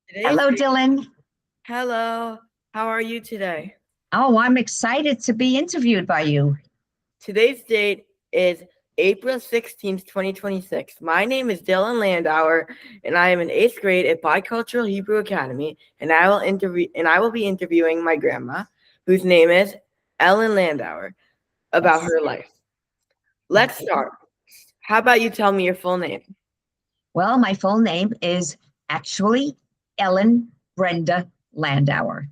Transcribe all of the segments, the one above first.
Today's Hello, Dylan. Hello, how are you today? Oh, I'm excited to be interviewed by you. Today's date is April 16th, 2026. My name is Dylan Landauer, and I am in eighth grade at Bicultural Hebrew Academy, and I will be interviewing my grandma, whose name is Ellen Landauer, about Yes. her life. Let's start. How about you tell me your full name? Well, my full name is actually Ellen Brenda Landauer.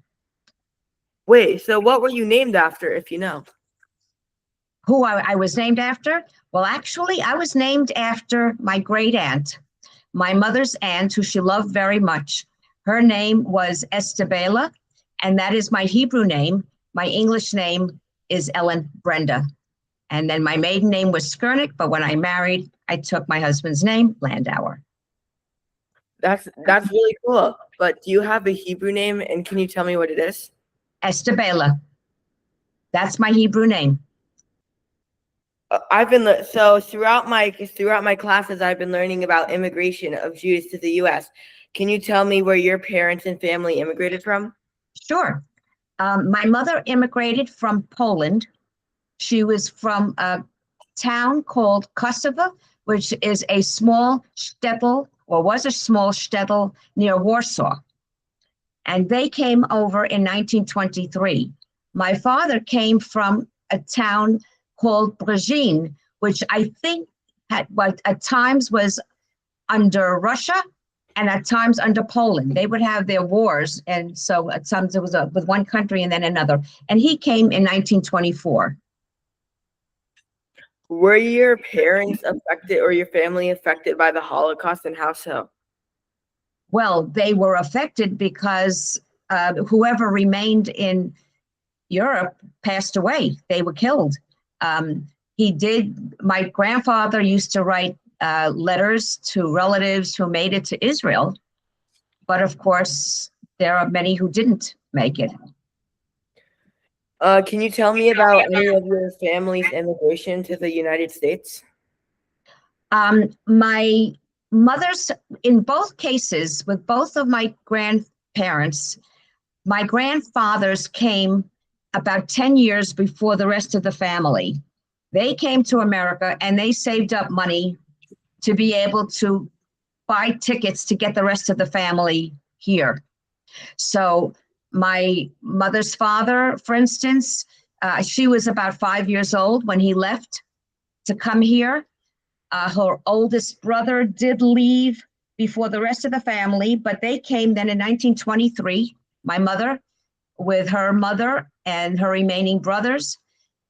Wait, so what were you named after, if you know? Who I was named after? Well, actually, I was named after my great aunt, my mother's aunt, who she loved very much. Her name was Estabela, and that is my Hebrew name. My English name is Ellen Brenda. And then my maiden name was Skernick, but when I married, I took my husband's name, Landauer. That's really cool. But do you have a Hebrew name, and can you tell me what it is? Estabela. That's my Hebrew name. I've been so throughout my classes, I've been learning about immigration of Jews to the U.S. Can you tell me where your parents and family immigrated from? Sure. My mother immigrated from Poland. She was from a town called Kosovo, which is a small shtetl, or was a small shtetl near Warsaw. And they came over in 1923. My father came from a town called Brzeźin, which I think at times was under Russia and at times under Poland. They would have their wars. And so at times it was with one country and then another. And he came in 1924. Were your parents affected or your family affected by the Holocaust, and how so? Well, they were affected because whoever remained in Europe passed away. They were killed. My grandfather used to write letters to relatives who made it to Israel. But of course, there are many who didn't make it. Can you tell me about any of your family's immigration to the United States? My mother's, in both cases, with both of my grandparents, my grandfathers came about 10 years before the rest of the family. They came to America and they saved up money to be able to buy tickets to get the rest of the family here. So my mother's father, for instance, she was about 5 years old when he left to come here. Her oldest brother did leave before the rest of the family, but they came then in 1923, my mother with her mother and her remaining brothers.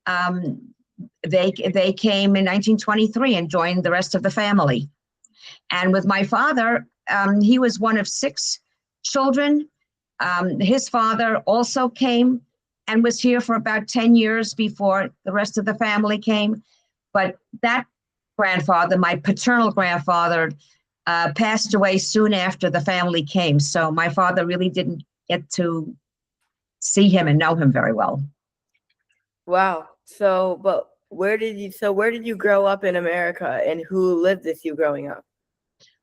They came in 1923 and joined the rest of the family. And with my father, he was one of six children. His father also came and was here for about 10 years before the rest of the family came. But that grandfather, my paternal grandfather, passed away soon after the family came. So my father really didn't get to see him and know him very well. Wow. Where did you grow up in America, and who lived with you growing up?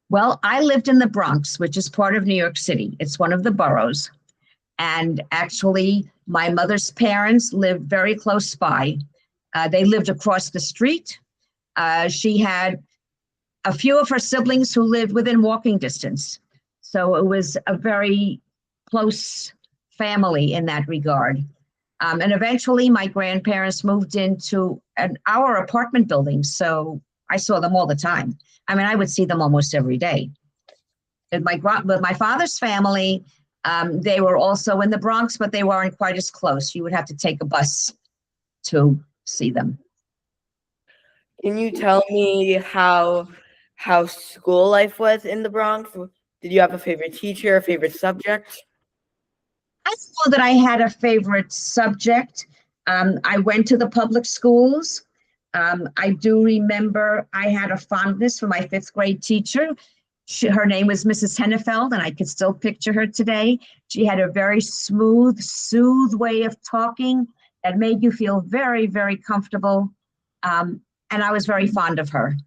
Well, I lived in the Bronx, which is part of New York City. It's one of the boroughs. And actually, my mother's parents lived very close by. They lived across the street. She had a few of her siblings who lived within walking distance. So it was a very close family in that regard. And eventually, my grandparents moved into our apartment building. So I saw them all the time. I mean, I would see them almost every day. With my father's family, they were also in the Bronx, but they weren't quite as close. You would have to take a bus to see them. Can you tell me how school life was in the Bronx? Did you have a favorite teacher, a favorite subject? I know that I had a favorite subject. I went to the public schools. I do remember I had a fondness for my fifth grade teacher. Her name was Mrs. Hennefeld, and I could still picture her today. She had a very smooth, soothed way of talking that made you feel very, very comfortable. And I was very fond of her.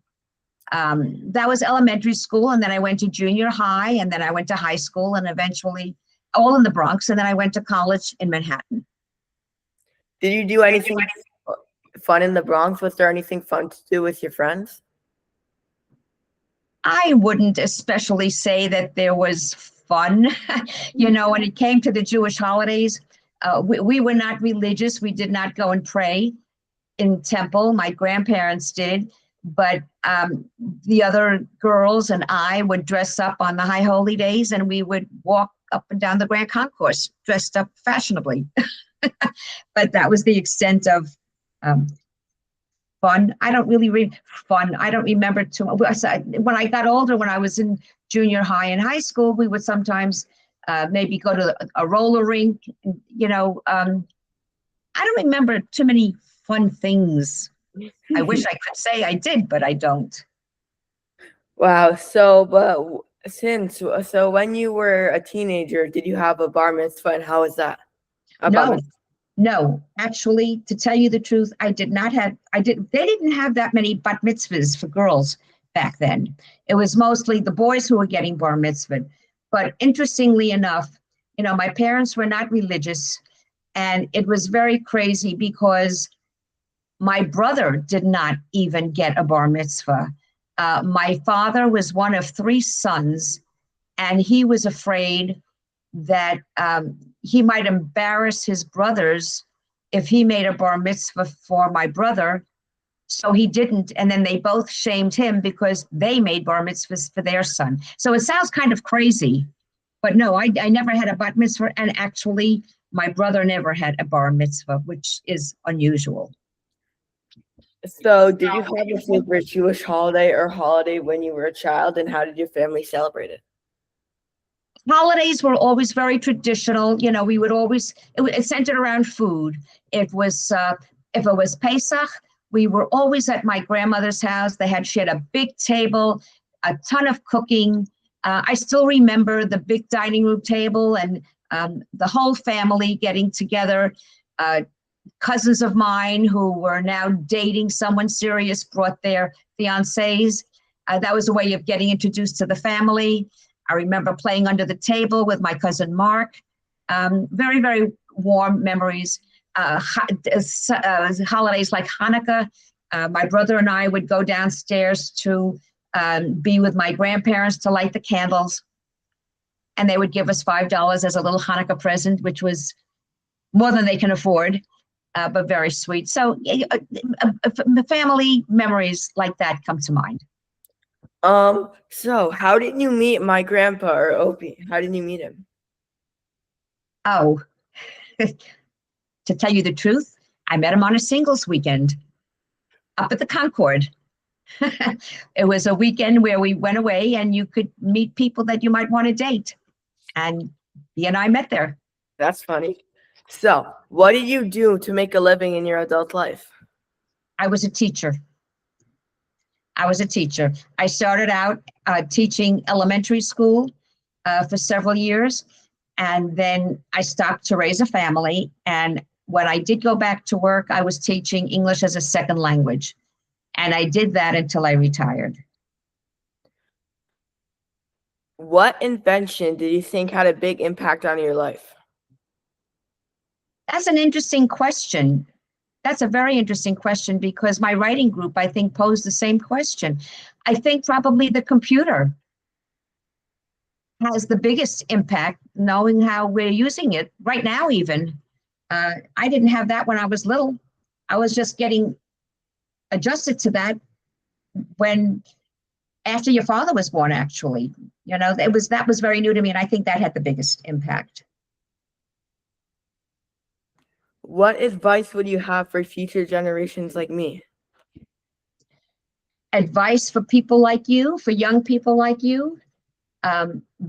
That was elementary school, and then I went to junior high, and then I went to high school, and eventually all in the Bronx, and then I went to college in Manhattan. Did you do anything fun in the Bronx? Was there anything fun to do with your friends? I wouldn't especially say that there was fun. You know, when it came to the Jewish holidays, we were not religious. We did not go and pray in temple. My grandparents did, but the other girls and I would dress up on the high holy days, and we would walk up and down the Grand Concourse dressed up fashionably. But that was the extent of fun. I don't really read fun. I don't remember too much. When I got older, when I was in junior high and high school, we would sometimes maybe go to a roller rink. You know, I don't remember too many fun things. I wish I could say I did, but I don't. Wow. So when you were a teenager, did you have a bar mitzvah, and how was that? No, actually, to tell you the truth, I did not have, they didn't have that many bat mitzvahs for girls back then. It was mostly the boys who were getting bar mitzvah. But interestingly enough, you know, my parents were not religious, and it was very crazy because my brother did not even get a bar mitzvah. My father was one of 3 sons, and he was afraid that he might embarrass his brothers if he made a bar mitzvah for my brother. So he didn't. And then they both shamed him because they made bar mitzvahs for their son. So it sounds kind of crazy, but no, I never had a bat mitzvah. And actually, my brother never had a bar mitzvah, which is unusual. So did you have a favorite Jewish holiday when you were a child, and how did your family celebrate it? Holidays were always very traditional. You know, we would always, it centered around food. If it was Pesach, we were always at my grandmother's house. She had a big table, a ton of cooking. I still remember the big dining room table, and the whole family getting together. Cousins of mine who were now dating someone serious brought their fiancés. That was a way of getting introduced to the family. I remember playing under the table with my cousin Mark. Very, very warm memories. Holidays like Hanukkah, my brother and I would go downstairs to be with my grandparents to light the candles. And they would give us $5 as a little Hanukkah present, which was more than they can afford, but very sweet. So family memories like that come to mind. So how did you meet my grandpa, or Opie? How did you meet him? Oh, to tell you the truth, I met him on a singles weekend up at the Concord. It was a weekend where we went away and you could meet people that you might want to date. And he and I met there. That's funny. So what did you do to make a living in your adult life? I was a teacher. I started out teaching elementary school for several years, and then I stopped to raise a family. And when I did go back to work, I was teaching English as a second language. And I did that until I retired. What invention did you think had a big impact on your life? That's an interesting question. That's a very interesting question, because my writing group, I think, posed the same question. I think probably the computer has the biggest impact, knowing how we're using it right now even. I didn't have that when I was little. I was just getting adjusted to that after your father was born, actually. You know, that was very new to me, and I think that had the biggest impact. What advice would you have for future generations like me? Advice for people like you, for young people like you,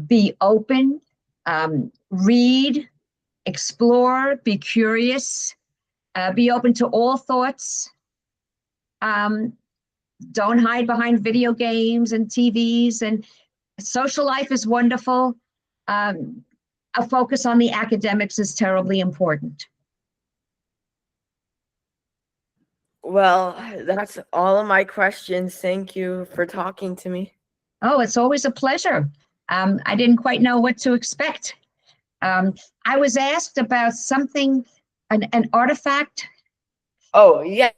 be open, read, explore, be curious, be open to all thoughts. Don't hide behind video games and TVs, and social life is wonderful. A focus on the academics is terribly important. Well, that's all of my questions. Thank you for talking to me. Oh, it's always a pleasure. I didn't quite know what to expect. I was asked about something, an artifact. Oh, yeah,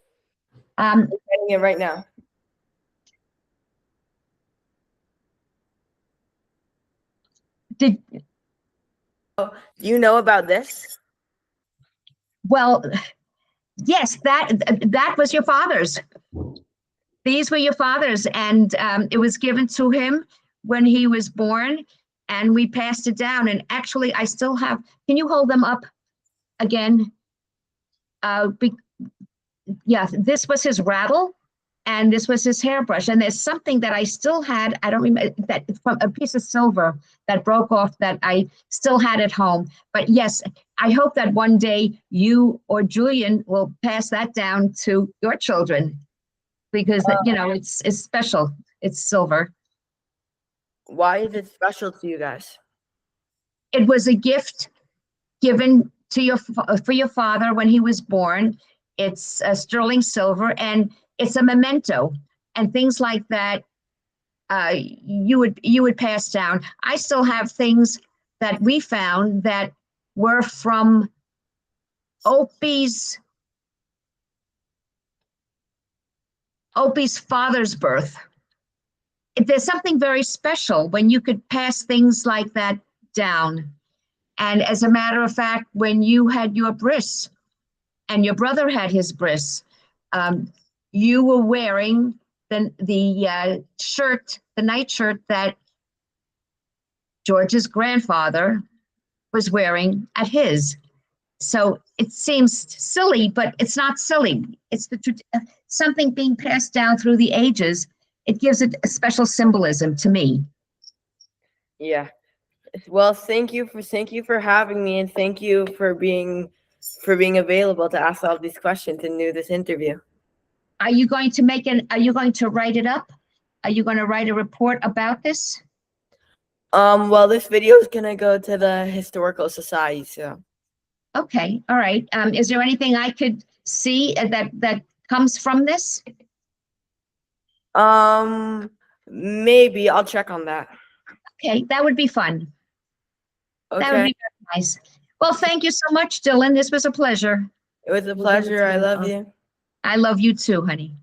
Um, I'm getting it right now. did Do you know about this? well, yes, that was your father's. These were your father's, and it was given to him when he was born, and we passed it down. And actually, I still have. Can you hold them up again? Uh, be, yeah, this was his rattle, and this was his hairbrush. And there's something that I still had. I don't remember that from a piece of silver that broke off that I still had at home. But yes, I hope that one day you or Julian will pass that down to your children because it's special. It's silver. Why is it special to you guys? It was a gift given to for your father when he was born. It's a sterling silver, and it's a memento, and things like that. You would pass down. I still have things that we found that were from Opie's father's birth. There's something very special when you could pass things like that down. And as a matter of fact, when you had your bris and your brother had his bris, you were wearing the shirt, the nightshirt that George's grandfather was wearing at his. So it seems silly, but it's not silly. It's something being passed down through the ages. It gives it a special symbolism to me. Yeah. Well, thank you for having me, and thank you for being available to ask all these questions and do this interview. Are you going to write it up? Are you going to write a report about this? Well, this video is gonna go to the historical society, so Okay, all right. Is there anything I could see that comes from this? maybe I'll check on that. Okay, that would be fun. That would Okay. be very nice. Well, thank you so much, Dylan. This was a pleasure. It was a pleasure. I love you. I love you too, honey.